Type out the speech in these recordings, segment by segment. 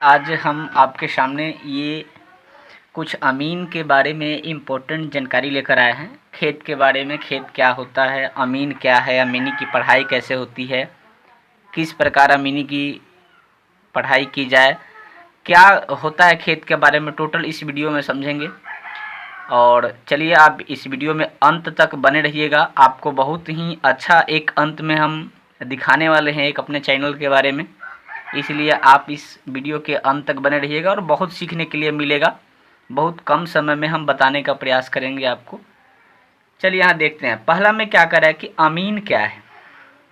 आज हम आपके सामने ये कुछ अमीन के बारे में इम्पोर्टेंट जानकारी लेकर आए हैं। खेत के बारे में, खेत क्या होता है, अमीन क्या है, अमीनी की पढ़ाई कैसे होती है, किस प्रकार अमीनी की पढ़ाई की जाए, क्या होता है खेत के बारे में, टोटल इस वीडियो में समझेंगे। और चलिए आप इस वीडियो में अंत तक बने रहिएगा। आपको बहुत ही अच्छा एक अंत में हम दिखाने वाले हैं एक अपने चैनल के बारे में, इसलिए आप इस वीडियो के अंत तक बने रहिएगा और बहुत सीखने के लिए मिलेगा। बहुत कम समय में हम बताने का प्रयास करेंगे आपको। चलिए यहाँ देखते हैं। पहला में क्या करा है कि अमीन क्या है।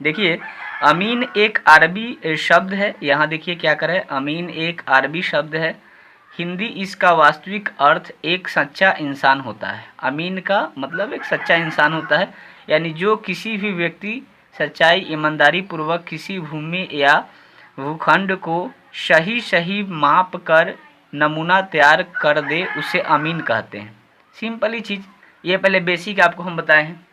देखिए, अमीन एक अरबी शब्द है। यहाँ देखिए क्या करा है, अमीन एक अरबी शब्द है। हिंदी इसका वास्तविक अर्थ एक सच्चा इंसान होता है। अमीन का मतलब एक सच्चा इंसान होता है, यानी जो किसी भी व्यक्ति सच्चाई ईमानदारी पूर्वक किसी भूमि या भूखंड को सही माप कर नमूना तैयार कर दे, उसे अमीन कहते हैं। सिंपल ही चीज़, ये पहले बेसिक आपको हम बताए हैं,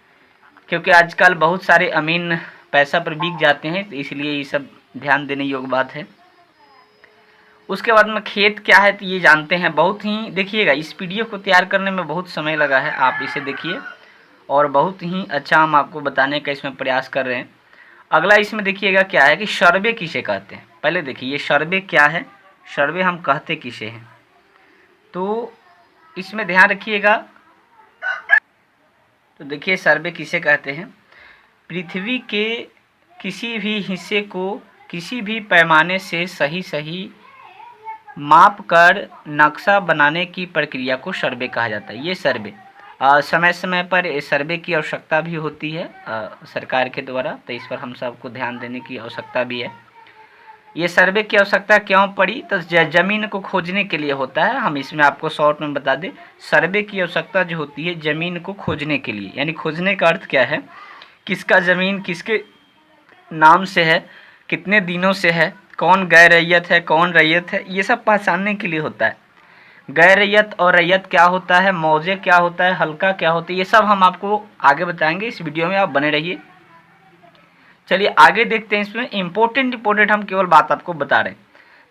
क्योंकि आजकल बहुत सारे अमीन पैसा पर बिक जाते हैं, तो इसलिए ये सब ध्यान देने योग्य बात है। उसके बाद में खेत क्या है तो ये जानते हैं। बहुत ही देखिएगा, इस वीडियो को तैयार करने में बहुत समय लगा है, आप इसे देखिए और बहुत ही अच्छा हम आपको बताने का इसमें प्रयास कर रहे हैं। अगला इसमें देखिएगा क्या है कि सर्वे किसे कहते हैं। पहले देखिए ये सर्वे क्या है, सर्वे हम कहते किसे हैं, तो इसमें ध्यान रखिएगा। तो देखिए सर्वे किसे कहते हैं, पृथ्वी के किसी भी हिस्से को किसी भी पैमाने से सही माप कर नक्शा बनाने की प्रक्रिया को सर्वे कहा जाता है। ये सर्वे समय समय पर सर्वे की आवश्यकता भी होती है सरकार के द्वारा, तो इस पर हम सबको ध्यान देने की आवश्यकता भी है। ये सर्वे की आवश्यकता क्यों पड़ी, तो ज़मीन को खोजने के लिए होता है। हम इसमें आपको शॉर्ट में बता दें, सर्वे की आवश्यकता जो होती है ज़मीन को खोजने के लिए, यानी खोजने का अर्थ क्या है, किसका ज़मीन किसके नाम से है, कितने दिनों से है, कौन गैर रैयत है, कौन रैयत है, ये सब पहचानने के लिए होता है। गैर रैयत और रैयत क्या होता है, मौजे क्या होता है, हल्का क्या होता है, ये सब हम आपको आगे बताएंगे। इस वीडियो में आप बने रहिए। चलिए आगे देखते हैं। इसमें इम्पोर्टेंट हम केवल बात आपको बता रहे हैं।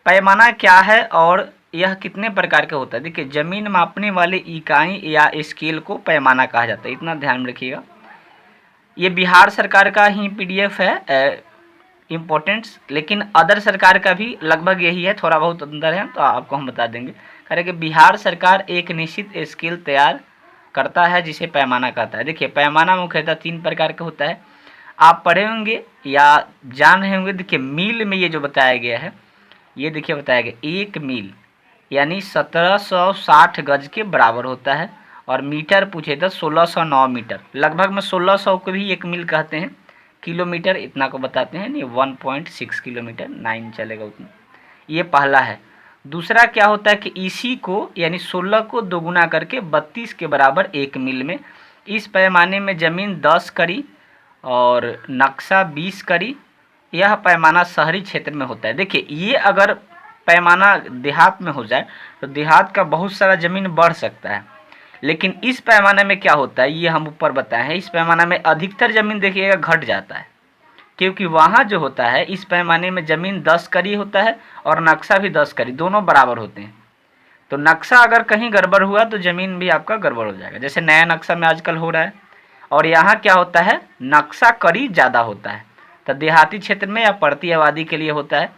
पैमाना क्या है और यह कितने प्रकार का होता है। देखिए, ज़मीन मापने वाले इकाई या स्केल को पैमाना कहा जाता है, इतना ध्यान रखिएगा। ये बिहार सरकार का ही PDF है इम्पोर्टेंट्स, लेकिन अदर सरकार का भी लगभग यही है, थोड़ा बहुत अंदर है तो आपको हम बता देंगे। कह रहे कि बिहार सरकार एक निश्चित स्केल तैयार करता है जिसे पैमाना कहता है। देखिए, पैमाना मुख्यतः 3 प्रकार का होता है, आप पढ़े होंगे या जान रहे होंगे। देखिए, मील में ये जो बताया गया है, ये देखिए बताया गया 1 मील यानी 1760 गज के बराबर होता है, और मीटर पूछे तो 1609 मीटर, लगभग में 1600 को भी 1 मील कहते हैं। किलोमीटर इतना को बताते हैं, नहीं 1.6 किलोमीटर, 9 चलेगा उतना। ये पहला है। दूसरा क्या होता है कि इसी को यानी 16 को दोगुना करके 32 के बराबर 1 मील में, इस पैमाने में ज़मीन 10 कड़ी और नक्शा 20 कड़ी। यह पैमाना शहरी क्षेत्र में होता है। देखिए, ये अगर पैमाना देहात में हो जाए तो देहात का बहुत सारा ज़मीन बढ़ सकता है, लेकिन इस पैमाने में क्या होता है ये हम ऊपर बताए हैं। इस पैमाने में अधिकतर ज़मीन देखिएगा घट जाता है, क्योंकि वहाँ जो होता है इस पैमाने में ज़मीन 10 कड़ी होता है और नक्शा भी 10 कड़ी, दोनों बराबर होते हैं। तो नक्शा अगर कहीं गड़बड़ हुआ तो ज़मीन भी आपका गड़बड़ हो जाएगा, जैसे नया नक्शा में आजकल हो रहा है। और यहाँ क्या होता है, नक्शा कड़ी ज़्यादा होता है, तो देहाती क्षेत्र में या पड़ती आबादी के लिए होता है।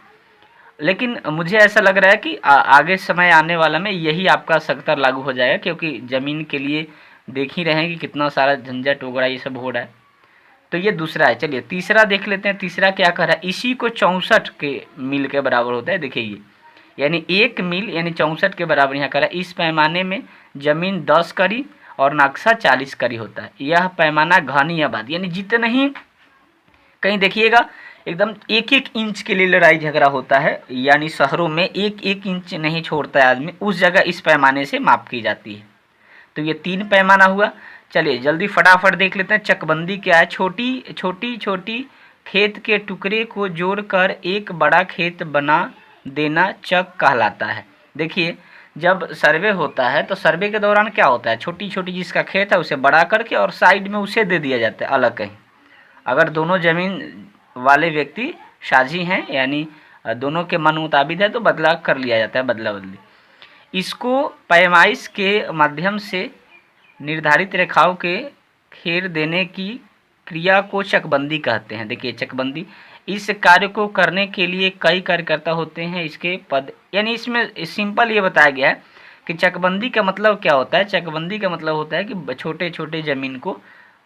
लेकिन मुझे ऐसा लग रहा है कि आगे समय आने वाला में यही आपका सख्तर लागू हो जाएगा, क्योंकि ज़मीन के लिए देख ही रहे हैं कि कितना सारा झंझट वगैरह ये सब हो रहा है। तो ये दूसरा है। चलिए तीसरा देख लेते हैं। तीसरा क्या कर रहा है, इसी को 64 के मील के बराबर होता है। देखिए ये यानी 1 मील यानी 64 के बराबर यहाँ कर रहा है। इस पैमाने में ज़मीन 10 कड़ी और नक्शा 40 कड़ी होता है। यह पैमाना घनी आबादी यानी जितने ही कहीं देखिएगा एकदम 1-1 इंच के लिए लड़ाई झगड़ा होता है, यानी शहरों में 1-1 इंच नहीं छोड़ता है आदमी, उस जगह इस पैमाने से माप की जाती है। तो ये 3 पैमाना हुआ। चलिए जल्दी फटाफट देख लेते हैं। चकबंदी क्या है, छोटी खेत के टुकड़े को जोड़कर एक बड़ा खेत बना देना चक कहलाता है। देखिए, जब सर्वे होता है तो सर्वे के दौरान क्या होता है, छोटी जिसका खेत है उसे बड़ा करके और साइड में उसे दे दिया जाता है अलग कहीं। अगर दोनों ज़मीन वाले व्यक्ति साझी हैं, यानी दोनों के मन मुताबिक है तो बदला कर लिया जाता है, बदला बदली। इसको पैमाइश के माध्यम से निर्धारित रेखाओं के घेर देने की क्रिया को चकबंदी कहते हैं। देखिए चकबंदी, इस कार्य को करने के लिए कई कार्यकर्ता होते हैं। इसके पद, यानी इसमें सिंपल ये बताया गया है कि चकबंदी का मतलब क्या होता है। चकबंदी का मतलब होता है कि छोटे छोटे ज़मीन को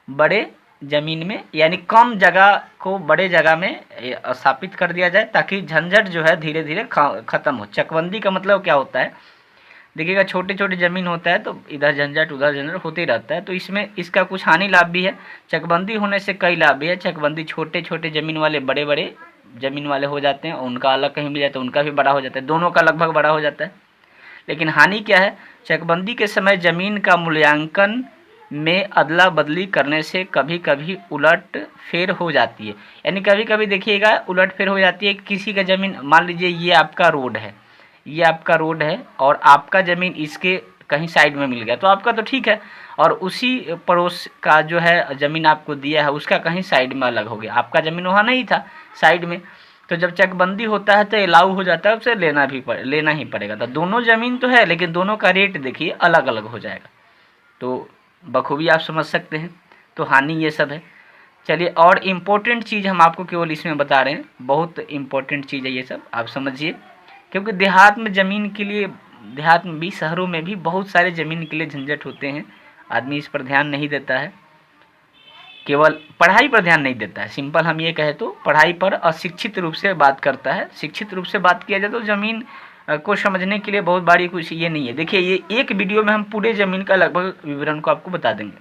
बड़े ज़मीन में, यानी कम जगह को बड़े जगह में स्थापित कर दिया जाए ताकि झंझट जो है धीरे धीरे ख़त्म हो। चकबंदी का मतलब क्या होता है, देखिएगा छोटे छोटे ज़मीन होता है तो इधर झंझट उधर झंझट होते ही रहता है, तो इसमें इसका कुछ हानि लाभ भी है। चकबंदी होने से कई लाभ भी है। चकबंदी छोटे छोटे ज़मीन वाले बड़े बड़े ज़मीन वाले हो जाते हैं, उनका अलग कहीं मिल जाता है, उनका भी बड़ा हो जाता है, दोनों का लगभग बड़ा हो जाता है। लेकिन हानि क्या है, चकबंदी के समय ज़मीन का मूल्यांकन में अदला बदली करने से कभी कभी उलट फेर हो जाती है। यानी कभी कभी देखिएगा उलट फेर हो जाती है। किसी का ज़मीन, मान लीजिए ये आपका रोड है, ये आपका रोड है और आपका ज़मीन इसके कहीं साइड में मिल गया तो आपका तो ठीक है, और उसी पड़ोस का जो है ज़मीन आपको दिया है उसका कहीं साइड में अलग हो गया, आपका ज़मीन वहाँ नहीं था साइड में, तो जब चकबंदी होता है तो अलाउ हो जाता है, उसे लेना ही पड़ेगा। तो दोनों ज़मीन तो है लेकिन दोनों का रेट देखिए अलग अलग हो जाएगा, तो बखूबी आप समझ सकते हैं। तो हानि ये सब है। चलिए, और इम्पोर्टेंट चीज़ हम आपको केवल इसमें बता रहे हैं, बहुत इम्पोर्टेंट चीज़ है ये सब, आप समझिए। क्योंकि देहात में ज़मीन के लिए, देहात में भी, शहरों में भी बहुत सारे ज़मीन के लिए झंझट होते हैं। आदमी इस पर ध्यान नहीं देता है, केवल पढ़ाई पर ध्यान नहीं देता है। सिंपल हम ये कहें तो पढ़ाई पर अशिक्षित रूप से बात करता है। शिक्षित रूप से बात किया जाए तो ज़मीन को समझने के लिए बहुत बड़ी कुछ ये नहीं है। देखिए ये एक वीडियो में हम पूरे ज़मीन का लगभग विवरण को आपको बता देंगे।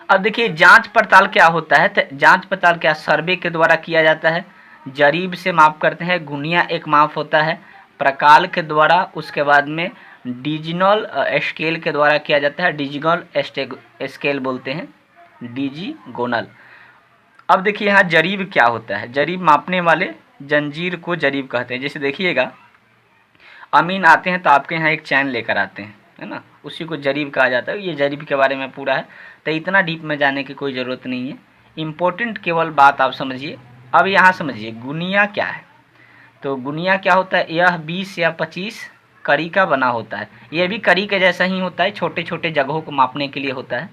अब देखिए जांच पड़ताल क्या होता है, तो जांच पड़ताल क्या सर्वे के द्वारा किया जाता है। जरीब से माप करते हैं, गुनिया एक माप होता है, प्रकाल के द्वारा, उसके बाद में डिजिनल स्केल के द्वारा किया जाता है। डिजिनल स्केल बोलते हैं, डिजिगोनल। अब देखिए यहाँ जरीब क्या होता है, जरीब मापने वाले जंजीर को जरीब कहते हैं। जैसे देखिएगा अमीन आते हैं तो आपके यहाँ एक चैन लेकर आते हैं, है ना, उसी को जरीब कहा जाता है। ये जरीब के बारे में पूरा है, तो इतना डीप में जाने की कोई ज़रूरत नहीं है। इम्पोर्टेंट केवल बात आप समझिए। अब यहाँ समझिए गुनिया क्या है। तो गुनिया क्या होता है, यह 20 या 25 कड़ी का बना होता है। यह भी कड़ी के जैसा ही होता है, छोटे छोटे जगहों को मापने के लिए होता है।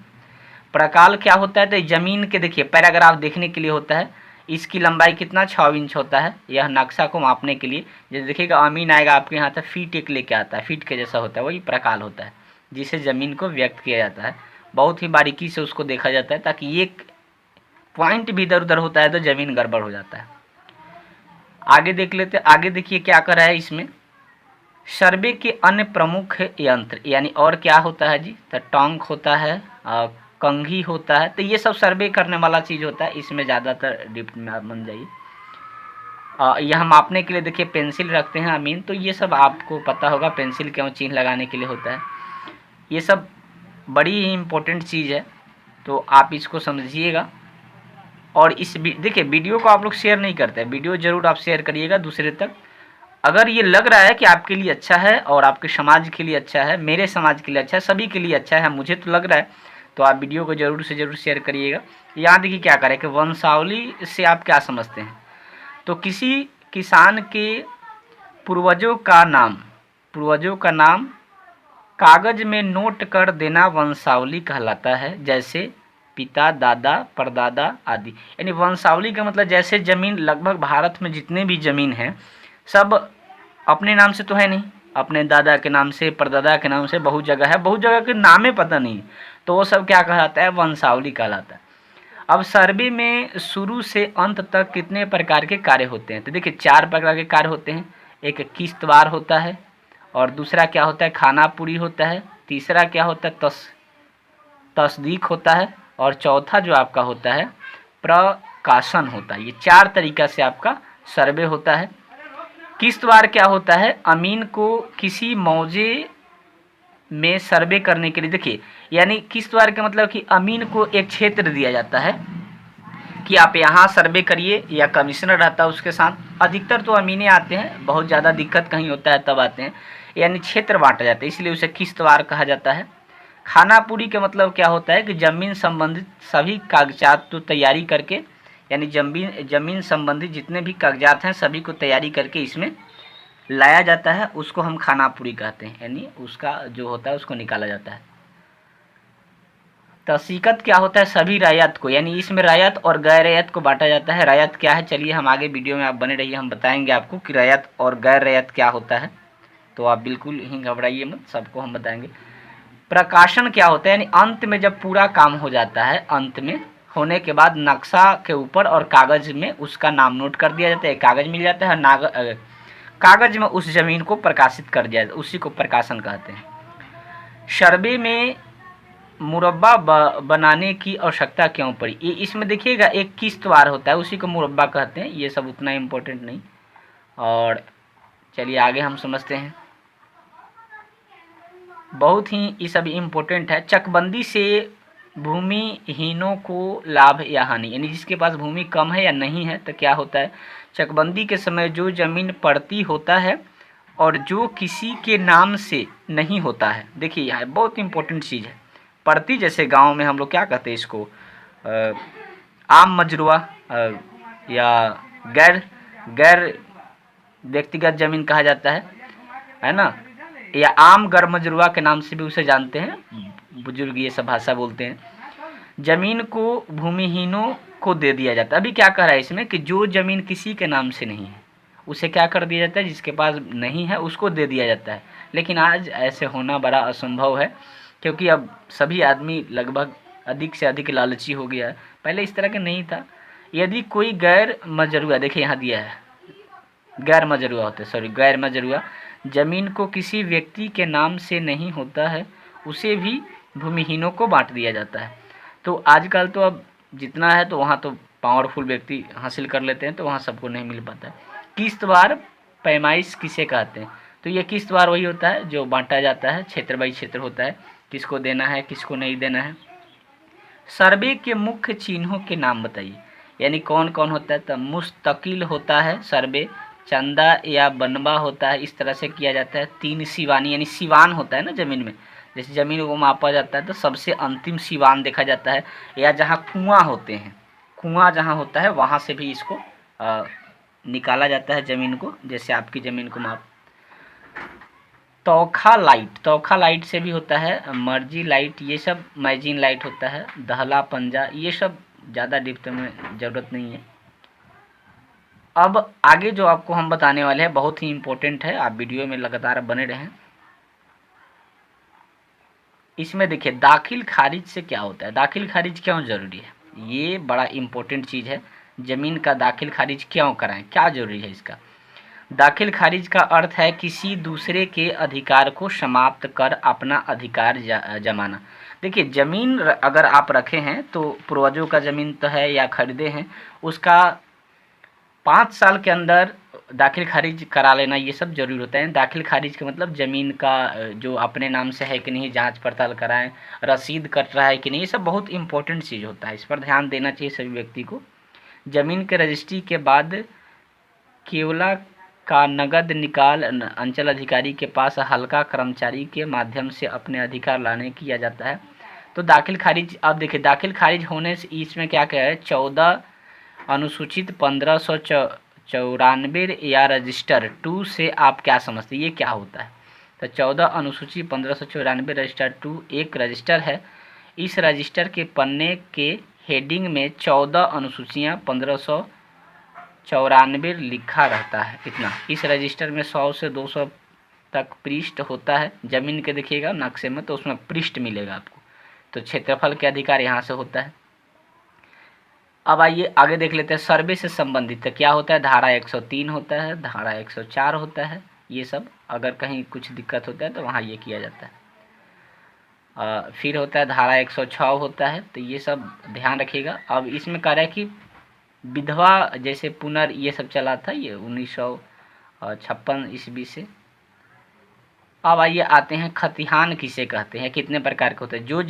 प्रकाल क्या होता है, तो ज़मीन के देखिए पैराग्राफ देखने के लिए होता है। इसकी लंबाई कितना 6 इंच होता है, यह नक्शा को मापने के लिए। जैसे देखिएगा अमीन आएगा आपके यहाँ तो फीट एक लेके आता है, फीट के जैसा होता है, वही प्रकाल होता है जिसे ज़मीन को व्यक्त किया जाता है। बहुत ही बारीकी से उसको देखा जाता है ताकि एक पॉइंट भी इधर उधर होता है तो ज़मीन गड़बड़ हो जाता है। आगे देख लेते हैं। आगे देखिए क्या कर रहा है इसमें, सर्वे के अन्य प्रमुख यंत्र, यानी और क्या होता है जी, तो टोंक होता है, कंघी होता है। तो ये सब सर्वे करने वाला चीज़ होता है, इसमें ज़्यादातर डीप में आप बन जाइए। यह मापने के लिए देखिए पेंसिल रखते हैं अमीन, तो ये सब आपको पता होगा, पेंसिल क्यों चिन्ह लगाने के लिए होता है। ये सब बड़ी ही इम्पोर्टेंट चीज़ है, तो आप इसको समझिएगा। और इस देखिए वीडियो को आप लोग शेयर नहीं करते, वीडियो ज़रूर आप शेयर करिएगा दूसरे तक। अगर ये लग रहा है कि आपके लिए अच्छा है और आपके समाज के लिए अच्छा है, मेरे समाज के लिए अच्छा है, सभी के लिए अच्छा है, मुझे तो लग रहा है, तो आप वीडियो को ज़रूर से ज़रूर शेयर करिएगा। यहाँ देखिए क्या करें कि वंशावली से आप क्या समझते हैं, तो किसी किसान के पूर्वजों का नाम कागज़ में नोट कर देना वंशावली कहलाता है, जैसे पिता, दादा, परदादा आदि। यानी वंशावली का मतलब जैसे ज़मीन लगभग भारत में जितने भी ज़मीन हैं सब अपने नाम से तो है नहीं, अपने दादा के नाम से, परदादा के नाम से, बहुत जगह है, बहुत जगह के नामे पता नहीं, तो वो सब क्या कहलाता है, वंशावली कहलाता है। अब सर्वे में शुरू से अंत तक कितने प्रकार के कार्य होते हैं, तो देखिए 4 प्रकार के कार्य होते हैं। एक किश्तवार होता है, और दूसरा क्या होता है, खानापुरी होता है, तीसरा क्या होता है, तस्दीक होता है, और चौथा जो आपका होता है प्रकाशन होता है। ये 4 तरीका से आपका सर्वे होता है। किश्तवार क्या होता है, अमीन को किसी मौजे में सर्वे करने के लिए, देखिए यानी किश्तवार का मतलब कि अमीन को एक क्षेत्र दिया जाता है कि आप यहाँ सर्वे करिए, या कमिश्नर रहता है उसके साथ। अधिकतर तो अमीने आते हैं, बहुत ज़्यादा दिक्कत कहीं होता है तब आते हैं, यानी क्षेत्र बांटा जाता है, इसलिए उसे किश्तवार कहा जाता है। खानापुरी का मतलब क्या होता है कि ज़मीन संबंधित सभी कागजात तो तैयारी करके यानी ज़मीन संबंधी जितने भी कागजात हैं सभी को तैयारी करके इसमें लाया जाता है, उसको हम खानापुरी कहते हैं, यानी उसका जो होता है उसको निकाला जाता है। तसीकत क्या होता है? सभी रायत को, यानी इसमें रायत और गैर रायत को बांटा जाता है। रायत क्या है, चलिए हम आगे वीडियो में आप बने रहिए, हम बताएंगे आपको कि रायत और गैर रायत क्या होता है, तो आप बिल्कुल ही घबराइए मत, सबको हम बताएंगे। प्रकाशन क्या होता है, यानी अंत में जब पूरा काम हो जाता है, अंत में होने के बाद नक्शा के ऊपर और कागज़ में उसका नाम नोट कर दिया जाता है, कागज़ मिल जाता है, कागज़ में उस ज़मीन को प्रकाशित कर दिया जाता है, उसी को प्रकाशन कहते हैं। सर्वे में मुरब्बा बनाने की आवश्यकता क्यों पड़ी, ये इसमें देखिएगा एक किस्तवार होता है, उसी को मुरब्बा कहते हैं। ये सब उतना इम्पोर्टेंट नहीं, और चलिए आगे हम समझते हैं। बहुत ही ये सब इम्पोर्टेंट है। चकबंदी से भूमिहीनों को लाभ या हानि, यानी जिसके पास भूमि कम है या नहीं है तो क्या होता है, चकबंदी के समय जो ज़मीन पड़ती होता है और जो किसी के नाम से नहीं होता है, देखिए यहाँ बहुत इम्पोर्टेंट चीज़ है। पड़ती जैसे गांव में हम लोग क्या कहते हैं इसको, आम मजरुआ या गैर व्यक्तिगत ज़मीन कहा जाता है ना, या आम गैर मजरुआ के नाम से भी उसे जानते हैं, बुजुर्ग ये सब भाषा बोलते हैं। ज़मीन को भूमिहीनों को दे दिया जाता है। अभी क्या कह रहा है इसमें कि जो ज़मीन किसी के नाम से नहीं है उसे क्या कर दिया जाता है, जिसके पास नहीं है उसको दे दिया जाता है। लेकिन आज ऐसे होना बड़ा असंभव है, क्योंकि अब सभी आदमी लगभग अधिक से अधिक लालची हो गया है। पहले इस तरह का नहीं था। यदि कोई गैर मजरुआ, देखिए यहाँ दिया है गैर मजरुआ होते, गैर मजरुआ ज़मीन को किसी व्यक्ति के नाम से नहीं होता है, उसे भी भूमिहीनों को बांट दिया जाता है। तो आजकल तो अब जितना है तो वहाँ तो पावरफुल व्यक्ति हासिल कर लेते हैं, तो वहाँ सबको नहीं मिल पाता है। किस्तवार पैमाइश किसे कहते हैं, तो ये किस्तवार वही होता है जो बांटा जाता है, क्षेत्र बाई क्षेत्र होता है, किसको देना है किसको नहीं देना है। सर्वे के मुख्य चिन्हों के नाम बताइए, यानी कौन कौन होता है, तो मुस्तकिल होता है सर्वे, चंदा या बनबा होता है, इस तरह से किया जाता है। 3 सिवानी, यानी सिवान होता है ना ज़मीन में, जैसे ज़मीन को मापा जाता है तो सबसे अंतिम सिवान देखा जाता है, या जहाँ कुआं होते हैं, कुआं जहाँ होता है वहाँ से भी इसको निकाला जाता है ज़मीन को, जैसे आपकी ज़मीन को माप। तोखा लाइट से भी होता है, मर्जी लाइट, ये सब मैजिन लाइट होता है, दहला पंजा, ये सब ज़्यादा डिप्थ में ज़रूरत नहीं है। अब आगे जो आपको हम बताने वाले हैं बहुत ही इम्पोर्टेंट है, आप वीडियो में लगातार बने रहें। इसमें देखिए दाखिल खारिज से क्या होता है, दाखिल खारिज क्यों ज़रूरी है, ये बड़ा इम्पोर्टेंट चीज़ है। ज़मीन का दाखिल खारिज क्यों कराएं, क्या ज़रूरी है इसका। दाखिल खारिज का अर्थ है किसी दूसरे के अधिकार को समाप्त कर अपना अधिकार जमाना। देखिए ज़मीन अगर आप रखे हैं तो पूर्वजों का ज़मीन तो है या खरीदे हैं, उसका 5 साल के अंदर दाखिल खारिज करा लेना ये सब जरूरी होता है। दाखिल खारिज का मतलब ज़मीन का जो अपने नाम से है कि नहीं जांच पड़ताल कराएं, रसीद कट रहा है कि नहीं, ये सब बहुत इंपॉर्टेंट चीज़ होता है, इस पर ध्यान देना चाहिए सभी व्यक्ति को। ज़मीन के रजिस्ट्री के बाद केवला का नगद निकाल अंचल अधिकारी के पास हल्का कर्मचारी के माध्यम से अपने अधिकार लाने किया जाता है। तो दाखिल खारिज, अब देखिए दाखिल खारिज होने से इसमें क्या क्या है, 14 अनुसूचित 1594 या रजिस्टर 2 से आप क्या समझते हैं, ये क्या होता है। तो 14 अनुसूची 1594 रजिस्टर 2 एक रजिस्टर है। इस रजिस्टर के पन्ने के हेडिंग में 14 अनुसूचियाँ 1594 लिखा रहता है, इतना। इस रजिस्टर में 100 से 200 तक पृष्ठ होता है। ज़मीन के देखिएगा नक्शे में तो उसमें पृष्ठ मिलेगा आपको। तो क्षेत्रफल के अधिकार यहाँ से होता है। अब आइए आगे देख लेते हैं सर्वे से संबंधित क्या होता है। धारा 103 होता है, धारा 104 होता है, ये सब अगर कहीं कुछ दिक्कत होता है तो वहाँ ये किया जाता है। फिर होता है धारा 106 होता है, तो ये सब ध्यान रखिएगा। अब इसमें कह रहा है कि विधवा जैसे पुनर् ये सब चला था, ये 1956 ईस्वी से। अब आइए आते हैं खतिहान किसे कहते हैं, कितने प्रकार के होते हैं। जो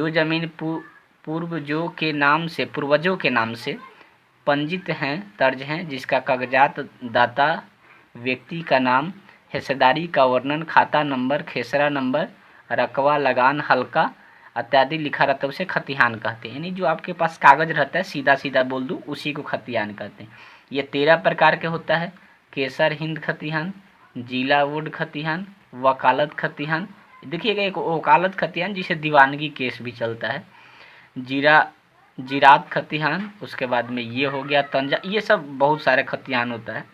ज़मीन पूर्वजों के नाम से पंजित हैं, दर्ज हैं, जिसका कागजात दाता व्यक्ति का नाम, हिस्सेदारी का वर्णन, खाता नंबर, खेसरा नंबर, रकवा, लगान, हल्का इत्यादि लिखा रहता है उसे खतिहान कहते हैं। यानी जो आपके पास कागज रहता है, सीधा सीधा बोल दूँ, उसी को खतिहान कहते हैं। ये 13 प्रकार के होता है। केसर हिंद खतिहान, जिला वुड खतिहान, वकालत खतिहान, देखिएगा एक वकालत खतिहान जिसे दीवानगी केस भी चलता है, जिरात खतिहान, उसके बाद में ये हो गया तंजा, ये सब बहुत सारे खतिहान होता है।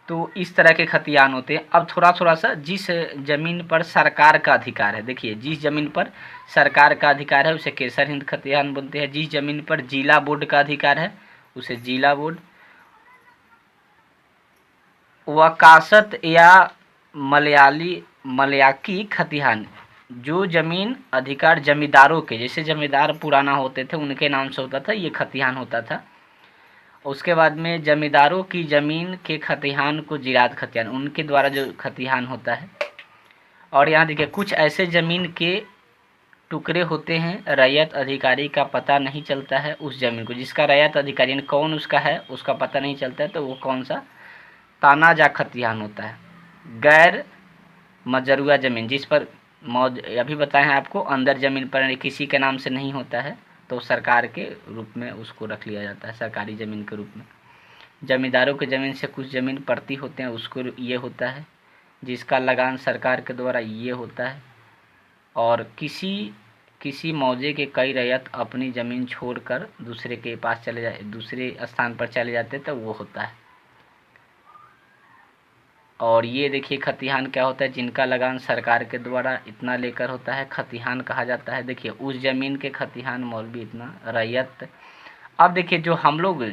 तो इस तरह के खतियान होते हैं। अब थोड़ा सा जिस ज़मीन पर सरकार का अधिकार है, देखिए जिस ज़मीन पर सरकार का अधिकार है उसे केसर हिंद खतियान बोलते हैं। जिस ज़मीन पर जिला बोर्ड का अधिकार है उसे जिला बोर्ड। वकासत या मलयाकी खतिहान, जो ज़मीन अधिकार जमींदारों के, जैसे जमींदार पुराना होते थे उनके नाम से होता था, ये खतिहान होता था। उसके बाद में जमींदारों की ज़मीन के खतिहान को जिरात खतिहान, उनके द्वारा जो खतिहान होता है। और यहाँ देखिए कुछ ऐसे ज़मीन के टुकड़े होते हैं रैयत अधिकारी का पता नहीं चलता है उस ज़मीन को, जिसका रैयत अधिकारी यानी कौन उसका है उसका पता नहीं चलता है, तो वो कौन सा तानाजा खतिहान होता है। गैर मजरूआ ज़मीन, जिस पर अभी बताए हैं आपको, अंदर ज़मीन पर किसी के नाम से नहीं होता है, तो सरकार के रूप में उसको रख लिया जाता है, सरकारी ज़मीन के रूप में। जमींदारों के ज़मीन से कुछ ज़मीन पड़ती होते हैं उसको ये होता है, जिसका लगान सरकार के द्वारा ये होता है। और किसी मौजे के कई रैयत अपनी ज़मीन छोड़कर दूसरे के पास चले जाए, दूसरे स्थान पर चले जाते तो वो होता है। और ये देखिए खतिहान क्या होता है, जिनका लगान सरकार के द्वारा इतना लेकर होता है, खतिहान कहा जाता है। देखिए उस ज़मीन के खतिहान मौलवी इतना रैयत। अब देखिए जो हम लोग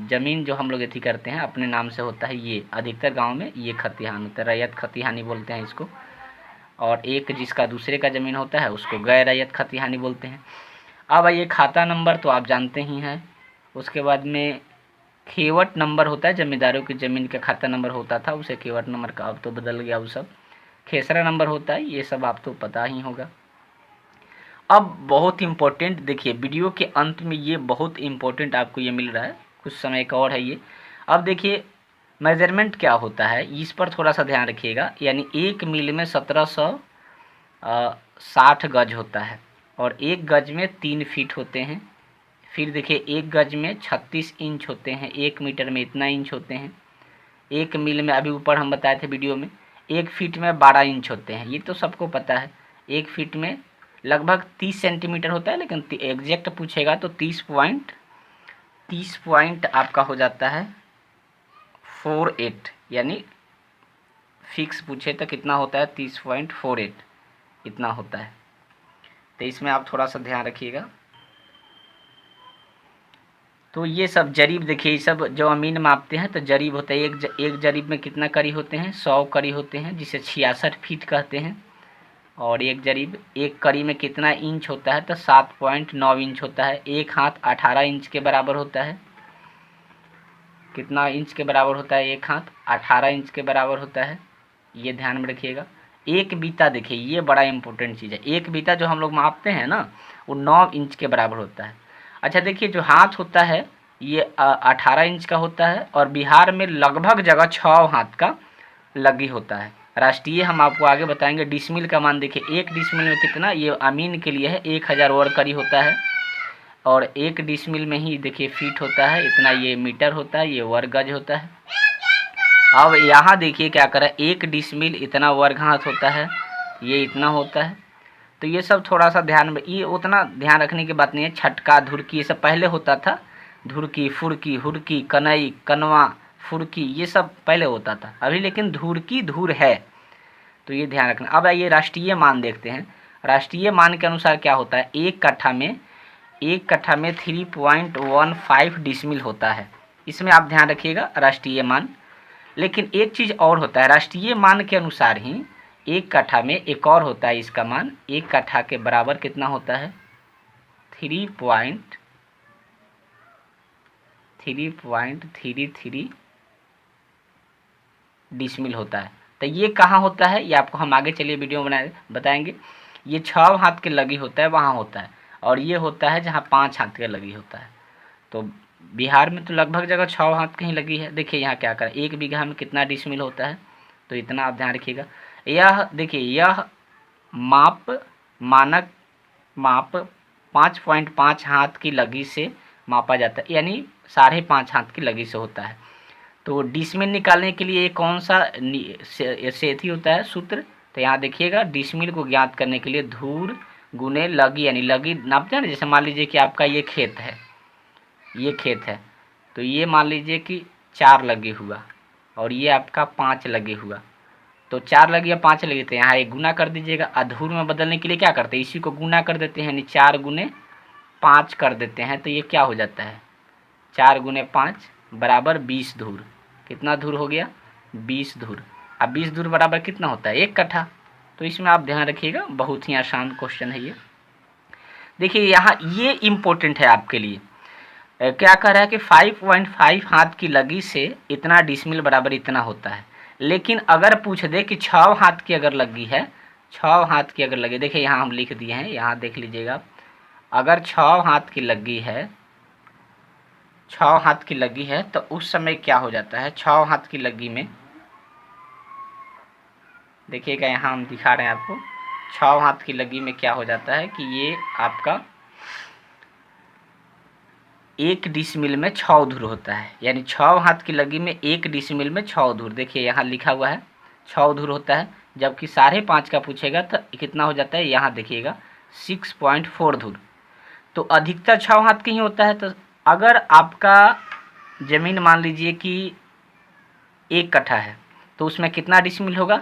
ज़मीन जो हम लोग एथी करते हैं अपने नाम से होता है, ये अधिकतर गांव में ये खतिहान होता है, रैयत खतिहानी बोलते हैं इसको। और एक जिसका दूसरे का ज़मीन होता है उसको गैर रैयत खतिहानी बोलते हैं। अब ये खाता नंबर तो आप जानते ही हैं। उसके बाद में खेवट नंबर होता है, जमींदारों की ज़मीन का खाता नंबर होता था उसे खेवट नंबर का, अब तो बदल गया वो सब। खेसरा नंबर होता है, ये सब आप तो पता ही होगा। अब बहुत इम्पोर्टेंट देखिए वीडियो के अंत में ये बहुत इम्पोर्टेंट आपको ये मिल रहा है, कुछ समय का और है ये। अब देखिए मेजरमेंट क्या होता है इस पर थोड़ा सा ध्यान रखिएगा। यानी एक मील में 1760 गज होता है और एक गज में 3 फीट होते हैं। फिर देखिए एक गज में 36 इंच होते हैं, 1 मीटर में इतना इंच होते हैं। एक मील में अभी ऊपर हम बताए थे वीडियो में 1 फीट में 12 इंच होते हैं, ये तो सबको पता है। 1 फीट में लगभग 30 सेंटीमीटर होता है, लेकिन एग्जैक्ट पूछेगा तो 30 पॉइंट आपका हो जाता है 48, यानी फिक्स पूछे तो कितना होता है 30.48 इतना होता है। तो इसमें आप थोड़ा सा ध्यान रखिएगा। तो ये सब जरीब देखिए, सब जो अमीन मापते हैं तो जरीब होता है, एक जरीब में कितना कड़ी होते हैं 100 कड़ी होते हैं, जिसे 66 फीट कहते हैं। और एक जरीब एक कड़ी में कितना इंच होता है तो 7.9 इंच होता है। एक हाथ 18 इंच के बराबर होता है। कितना इंच के बराबर होता है एक हाथ 18 इंच के बराबर होता है, ये ध्यान में रखिएगा। एक बीता देखिए ये बड़ा इंपॉर्टेंट चीज़ है, एक बीता जो हम लोग मापते हैं ना वो 9 इंच के बराबर होता है। अच्छा देखिए जो हाथ होता है ये 18 इंच का होता है और बिहार में लगभग जगह 6 हाथ का लगी होता है। राष्ट्रीय हम आपको आगे बताएंगे। डिसमिल का मान देखिए, एक डिसमिल में कितना, ये अमीन के लिए है 1000 वर्ग कड़ी होता है। और एक डिसमिल में ही देखिए फीट होता है इतना, ये मीटर होता है, ये वर्ग गज होता है। अब यहाँ देखिए क्या करा, एक डिसमिल इतना वर्ग हाथ होता है, ये इतना होता है। तो ये सब थोड़ा सा ध्यान में, ये उतना ध्यान रखने की बात नहीं है। छटका धुरकी ये सब पहले होता था, धुरकी फुरकी हुरकी कनई कनवा फुरकी ये सब पहले होता था, अभी लेकिन धुरकी धूर है, तो ये ध्यान रखना। अब आइए राष्ट्रीय मान देखते हैं। राष्ट्रीय मान के अनुसार क्या होता है, एक कट्ठा में 3.15 डिसमिल होता है। इसमें आप ध्यान रखिएगा राष्ट्रीय मान। लेकिन एक चीज़ और होता है, राष्ट्रीय मान के अनुसार ही एक कट्ठा में एक और होता है, इसका मान एक कट्ठा के बराबर कितना होता है 3.33 डिसमिल होता है। तो ये कहाँ होता है ये आपको हम आगे चलिए वीडियो बताएंगे। ये 6 हाथ के लगी होता है वहाँ होता है, और ये होता है जहाँ 5 हाथ के लगी होता है। तो बिहार में तो लगभग जगह 6 हाथ कहीं लगी है। देखिए यहाँ क्या करें, 1 बीघा में कितना डिसमिल होता है, तो इतना आप ध्यान रखिएगा। यह देखिए यह माप मानक माप 5.5 हाथ की लगी से मापा जाता है, यानी 5.5 हाथ की लगी से होता है। तो डिसमिल निकालने के लिए कौन सा सेथी होता है सूत्र, तो यहाँ देखिएगा डिसमिल को ज्ञात करने के लिए धूर गुने लगी, यानी लगी नापते हैं ना। जैसे मान लीजिए कि आपका ये खेत है, ये खेत है, तो ये मान लीजिए कि 4 लगे हुआ और ये आपका 5 लगे हुआ, तो 4 लगे या 5 लगे, तो यहाँ एक गुना कर दीजिएगा। अधूर में बदलने के लिए क्या करते हैं, इसी को गुना कर देते हैं, यानी 4 गुने 5 कर देते हैं, तो ये क्या हो जाता है 4 गुने 5 बराबर 20 धूर। कितना धूर हो गया 20 धूर। अब 20 धूर बराबर कितना होता है 1 कट्ठा। तो इसमें आप ध्यान रखिएगा, बहुत ही आसान क्वेश्चन है ये। देखिए यहाँ ये इम्पोर्टेंट है आपके लिए, क्या कह रहा है कि 5.5 हाथ की लगी से इतना डिसमिल बराबर इतना होता है। लेकिन अगर पूछ दे कि 6 हाथ की अगर लगी है, 6 हाथ की अगर लगी, देखिए यहाँ हम लिख दिए हैं, यहाँ देख लीजिएगा, अगर 6 हाथ की लगी है, 6 हाथ की लगी है, तो उस समय क्या हो जाता है 6 हाथ की लगी में, देखिएगा यहाँ हम दिखा रहे हैं आपको, 6 हाथ की लगी में क्या हो जाता है कि ये आपका 1 डिसमिल में 6 धूर होता है, यानी 6 हाथ की लगी में 1 डिसमिल में 6 धूर। देखिए यहाँ लिखा हुआ है 6 धूर होता है, जबकि 5.5 का पूछेगा तो कितना हो जाता है, यहाँ देखिएगा 6.4 धूर। तो अधिकतर 6 हाथ की ही होता है। तो अगर आपका ज़मीन मान लीजिए कि 1 कट्ठा है, तो उसमें कितना डिसमिल होगा,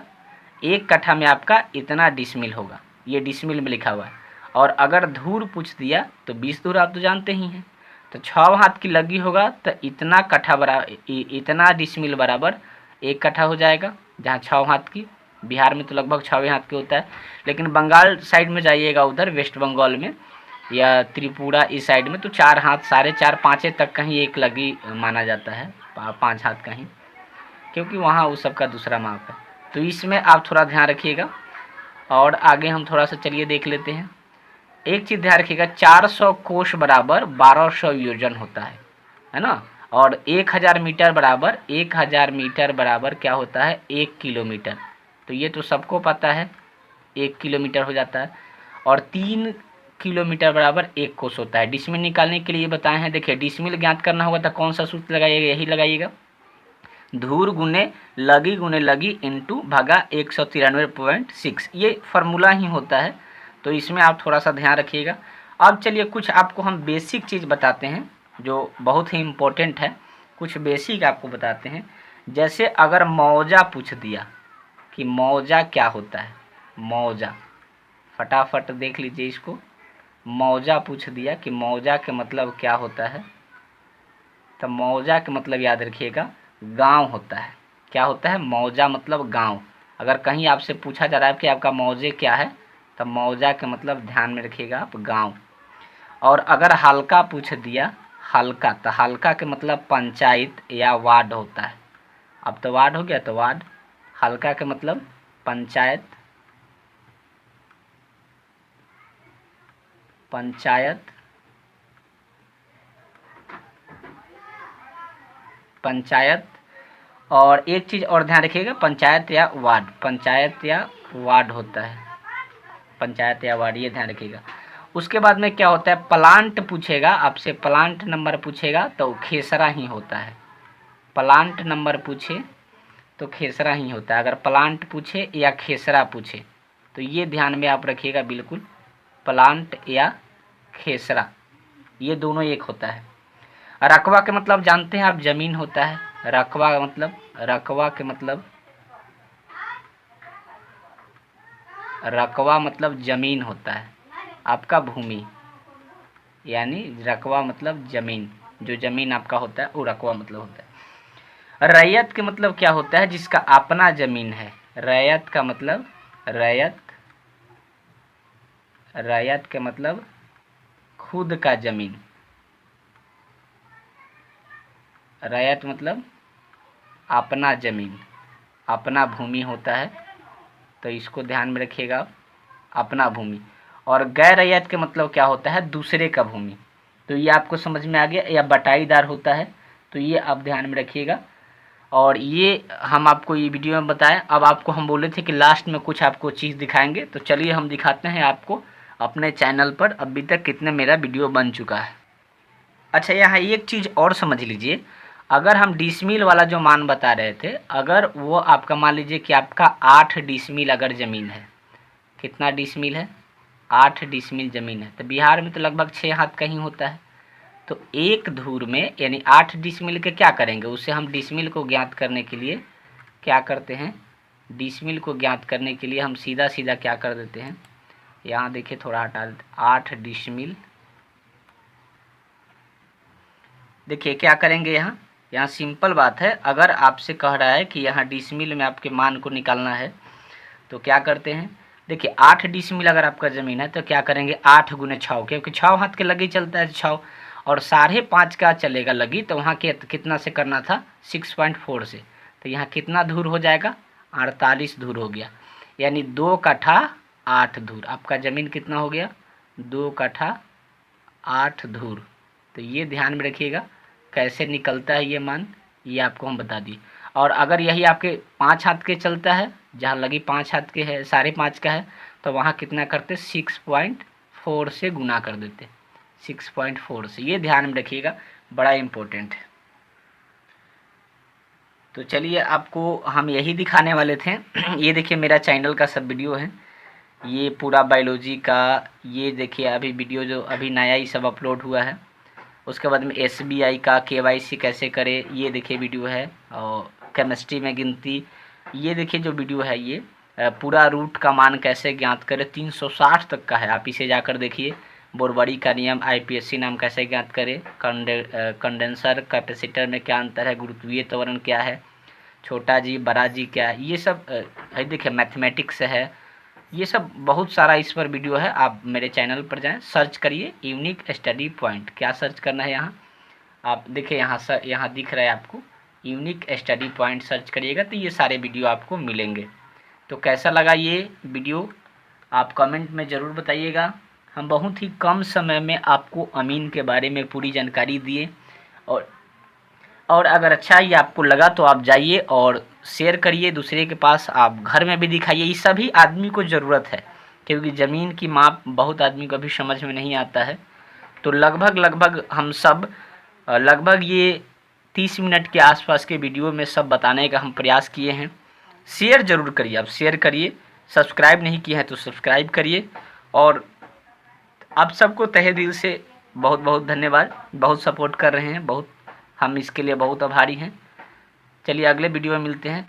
1 कट्ठा में आपका इतना डिसमिल होगा, ये डिसमिल में लिखा हुआ है। और अगर धूर पूछ दिया तो 20 धूर आप तो जानते ही हैं। तो 6 हाथ की लगी होगा तो इतना कट्ठा बराबर, इतना डिसमिल बराबर 1 कट्ठा हो जाएगा, जहाँ 6 हाथ की। बिहार में तो लगभग 6 हाथ की होता है, लेकिन बंगाल साइड में जाइएगा, उधर वेस्ट बंगाल में या त्रिपुरा इस साइड में, तो 4 हाथ, 4.5, 5 तक कहीं एक लगी माना जाता है, 5 हाथ कहीं, क्योंकि वहाँ उस सब का दूसरा माप है। तो इसमें आप थोड़ा ध्यान रखिएगा। और आगे हम थोड़ा सा चलिए देख लेते हैं। एक चीज़ ध्यान रखिएगा, 400 कोष बराबर 1200 योजन होता है ना। और 1000 मीटर बराबर 1000 मीटर बराबर क्या होता है 1 किलोमीटर। तो ये तो सबको पता है, 1 किलोमीटर हो जाता है। और 3 किलोमीटर बराबर 1 कोष होता है। डिसमिल निकालने के लिए बताए हैं। देखिए डिसमिल ज्ञात करना होगा तो कौन सा सूत्र लगाइएगा, यही लगाइएगा, धूर गुने लगी इंटू भागा 193.6, ये फार्मूला ही होता है। तो इसमें आप थोड़ा सा ध्यान रखिएगा। अब चलिए कुछ आपको हम बेसिक चीज़ बताते हैं जो बहुत ही इम्पोर्टेंट है, कुछ बेसिक आपको बताते हैं। जैसे अगर मौजा पूछ दिया कि मौजा क्या होता है, मौजा फटाफट देख लीजिए इसको। मौजा पूछ दिया कि मौजा के मतलब क्या होता है, तो मौजा के मतलब याद रखिएगा गांव होता है। क्या होता है मौजा मतलब गांव। अगर कहीं आपसे पूछा जा रहा है कि आपका मौजे क्या है, तो मौजा के मतलब ध्यान में रखिएगा आप गांव। और अगर हल्का पूछ दिया, हल्का, तो हल्का के मतलब पंचायत या वार्ड होता है। अब तो वार्ड हो गया, तो वार्ड। हल्का के मतलब पंचायत, पंचायत, पंचायत। और एक चीज़ और ध्यान रखिएगा, पंचायत या वार्ड, पंचायत या वार्ड होता है, पंचायत या वार्ड, ये ध्यान रखिएगा। उसके बाद में क्या होता है, प्लांट पूछेगा आपसे, प्लांट नंबर पूछेगा तो खेसरा ही होता है। प्लांट नंबर पूछे तो खेसरा ही होता है। अगर प्लांट पूछे या खेसरा पूछे तो ये ध्यान में आप रखिएगा बिल्कुल, प्लांट या खेसरा, ये दोनों एक होता है। रकबा के मतलब जानते हैं आप, जमीन होता है। रकबा का मतलब, रकबा के मतलब, रकबा मतलब जमीन होता है, आपका भूमि, यानी रकबा मतलब जमीन, जो जमीन आपका होता है वो रकबा मतलब होता है। रैयत के मतलब क्या होता है, जिसका अपना जमीन है। रैयत का मतलब, रैयत, रैयत के मतलब खुद का जमीन। रैयत मतलब अपना जमीन, अपना भूमि होता है, तो इसको ध्यान में रखिएगा, अपना भूमि। और गैर रैयत के मतलब क्या होता है, दूसरे का भूमि। तो ये आपको समझ में आ गया, या बटाईदार होता है, तो ये आप ध्यान में रखिएगा। और ये हम आपको ये वीडियो में बताएं। अब आपको हम बोले थे कि लास्ट में कुछ आपको चीज़ दिखाएंगे, तो चलिए हम दिखाते हैं आपको अपने चैनल पर अभी तक कितने मेरा वीडियो बन चुका है। अच्छा, यहाँ एक चीज़ और समझ लीजिए, अगर हम डिसमिल वाला जो मान बता रहे थे, अगर वो आपका मान लीजिए कि आपका 8 डिसमिल अगर ज़मीन है, कितना डिसमिल है, 8 डिसमिल ज़मीन है, तो बिहार में तो लगभग 6 हाथ का ही होता है। तो एक धूर में यानी 8 डिसमिल के क्या करेंगे, उससे हम डिसमिल को ज्ञात करने के लिए क्या करते हैं, डिसमिल को ज्ञात करने के लिए हम सीधा सीधा क्या कर देते हैं, यहाँ देखिए थोड़ा हटा देते, 8 डिसमिल, देखिए क्या करेंगे, यहाँ सिंपल बात है। अगर आपसे कह रहा है कि यहाँ डिसमिल में आपके मान को निकालना है, तो क्या करते हैं, देखिए 8 डिसमिल अगर आपका ज़मीन है तो क्या करेंगे, 8 गुने 6, क्योंकि 6 हाथ के लगी चलता है 6, और 5.5 का चलेगा लगी, तो वहाँ के कितना से करना था, 6.4 से, तो यहाँ कितना धूर हो जाएगा, 48 धूर हो गया, यानी 2 कट्ठा 8 धूर। आपका ज़मीन कितना हो गया, 2 कट्ठा 8 धूर। तो ये ध्यान में रखिएगा कैसे निकलता है ये मान, ये आपको हम बता दिए। और अगर यही आपके 5 हाथ के चलता है, जहाँ लगी 5 हाथ के है, 5.5 का है, तो वहाँ कितना करते, 6.4 से गुना कर देते, 6.4 से। ये ध्यान में रखिएगा, बड़ा इम्पोर्टेंट है। तो चलिए आपको हम यही दिखाने वाले थे। ये देखिए मेरा चैनल का सब वीडियो है, ये पूरा बायोलॉजी का, ये देखिए अभी वीडियो जो अभी नया ही सब अपलोड हुआ है। उसके बाद में SBI का KYC कैसे करें, ये देखिए वीडियो है। और केमिस्ट्री में गिनती, ये देखिए जो वीडियो है, ये पूरा रूट का मान कैसे ज्ञात करें, 360 तक का है, आप इसे जाकर देखिए। बोरबड़ी का नियम, IPSC नाम कैसे ज्ञात करें, कंडेंसर कैपेसिटर में क्या अंतर है, गुरुत्वीय त्वरण क्या है, छोटा जी बड़ा जी क्या है, ये सब है। देखिए मैथमेटिक्स है, ये सब बहुत सारा इस पर वीडियो है। आप मेरे चैनल पर जाएं, सर्च करिए यूनिक स्टडी पॉइंट, क्या सर्च करना है, यहाँ आप देखिए, यहाँ दिख रहा है आपको यूनिक स्टडी पॉइंट, सर्च करिएगा तो ये सारे वीडियो आपको मिलेंगे। तो कैसा लगा ये वीडियो आप कमेंट में ज़रूर बताइएगा। हम बहुत ही कम समय में आपको अमीन के बारे में पूरी जानकारी दिए, और अगर अच्छा ही आपको लगा तो आप जाइए और शेयर करिए दूसरे के पास, आप घर में भी दिखाइए। ये सभी आदमी को ज़रूरत है, क्योंकि ज़मीन की माप बहुत आदमी को अभी समझ में नहीं आता है। तो लगभग हम सब लगभग ये 30 मिनट के आसपास के वीडियो में सब बताने का हम प्रयास किए हैं। शेयर ज़रूर करिए, आप शेयर करिए, सब्सक्राइब नहीं किया है तो सब्सक्राइब करिए। और आप सबको तहे दिल से बहुत बहुत धन्यवाद, बहुत सपोर्ट कर रहे हैं, बहुत हम इसके लिए बहुत आभारी हैं। चलिए अगले वीडियो में मिलते हैं।